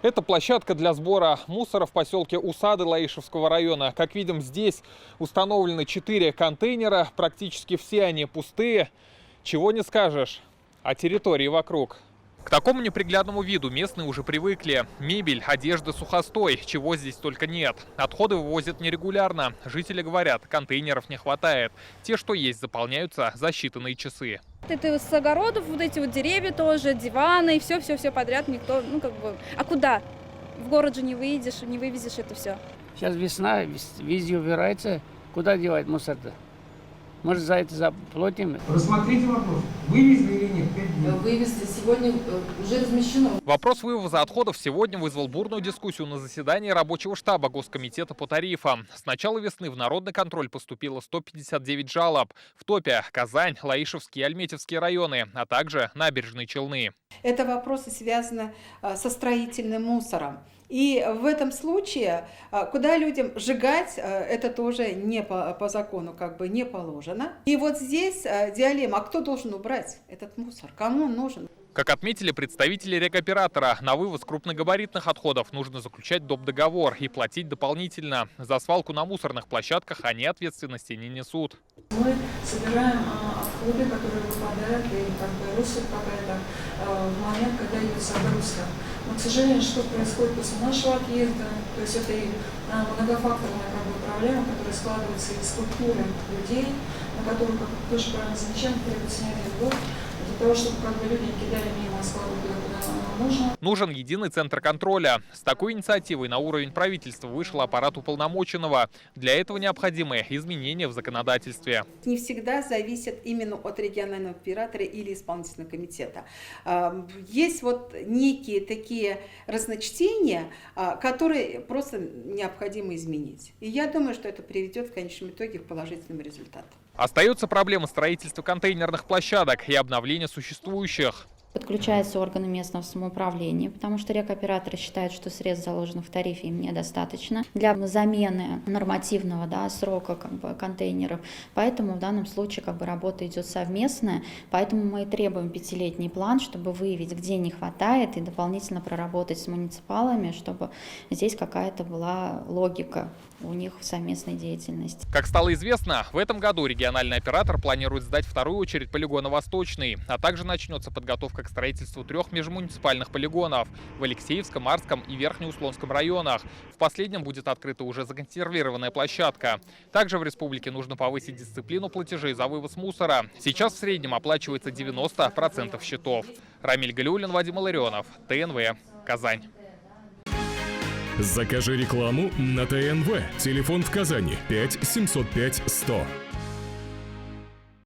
Это площадка для сбора мусора в поселке Усады Лаишевского района. Как видим, здесь установлены 4 контейнера. Практически все они пустые. Чего не скажешь о территории вокруг. К такому неприглядному виду местные уже привыкли. Мебель, одежда, сухостой, чего здесь только нет. Отходы вывозят нерегулярно. Жители говорят, контейнеров не хватает. Те, что есть, заполняются за считанные часы. Это с огородов, вот эти вот деревья тоже, диваны, все подряд никто, А куда? В город же не выйдешь, не вывезешь это все. Сейчас весна, везде убирается. Куда девать мусор-то? Может, за это заплатим? Рассмотрите вопрос. Вывезли или нет? 5 дней. Вывезли. Сегодня уже размещено. Вопрос вывоза отходов сегодня вызвал бурную дискуссию на заседании рабочего штаба Госкомитета по тарифам. С начала весны в народный контроль поступило 159 жалоб. В топе Казань, Лаишевский и Альметьевские районы, а также набережные Челны. Это вопросы связаны со строительным мусором. И в этом случае, куда людям сжигать, это тоже не по закону не положено. И вот здесь дилемма, а кто должен убрать этот мусор, кому он нужен? Как отметили представители рекоператора, на вывоз крупногабаритных отходов нужно заключать доп. Договор и платить дополнительно. За свалку на мусорных площадках они ответственности не несут. Мы собираем отходы, которые выпадают, и россыпь какая-то в момент, когда идет загрузка. Но, к сожалению, что происходит после нашего отъезда, то есть это и многофакторная проблема, которая складывается из культуры людей, на которую, как тоже правильно замечаем, требует снятия льгот, для того, чтобы люди не кидали мимо склада туда, куда нужно. Нужен единый центр контроля. С такой инициативой на уровень правительства вышел аппарат уполномоченного. Для этого необходимы изменения в законодательстве. Не всегда зависит именно от регионального оператора или исполнительного комитета. Есть некие такие разночтения, которые просто необходимо изменить. И я думаю, что это приведет в конечном итоге к положительным результатам. Остается проблема строительства контейнерных площадок и обновления существующих. Подключаются органы местного самоуправления, потому что рекоператоры считают, что средств, заложенных в тарифе, им недостаточно для замены нормативного срока контейнеров. Поэтому в данном случае работа идет совместная. Поэтому мы и требуем 5-летний план, чтобы выявить, где не хватает, и дополнительно проработать с муниципалами, чтобы здесь какая-то была логика у них в совместной деятельности. Как стало известно, в этом году региональный оператор планирует сдать вторую очередь полигона «Восточный», а также начнется подготовка к строительству 3 межмуниципальных полигонов в Алексеевском, Арском и Верхнеуслонском районах. В последнем будет открыта уже законсервированная площадка. Также в республике нужно повысить дисциплину платежей за вывоз мусора. Сейчас в среднем оплачивается 90% счетов. Рамиль Галиуллин, Вадим Илларионов, ТНВ, Казань. Закажи рекламу на ТНВ. Телефон в Казани 5 705 100.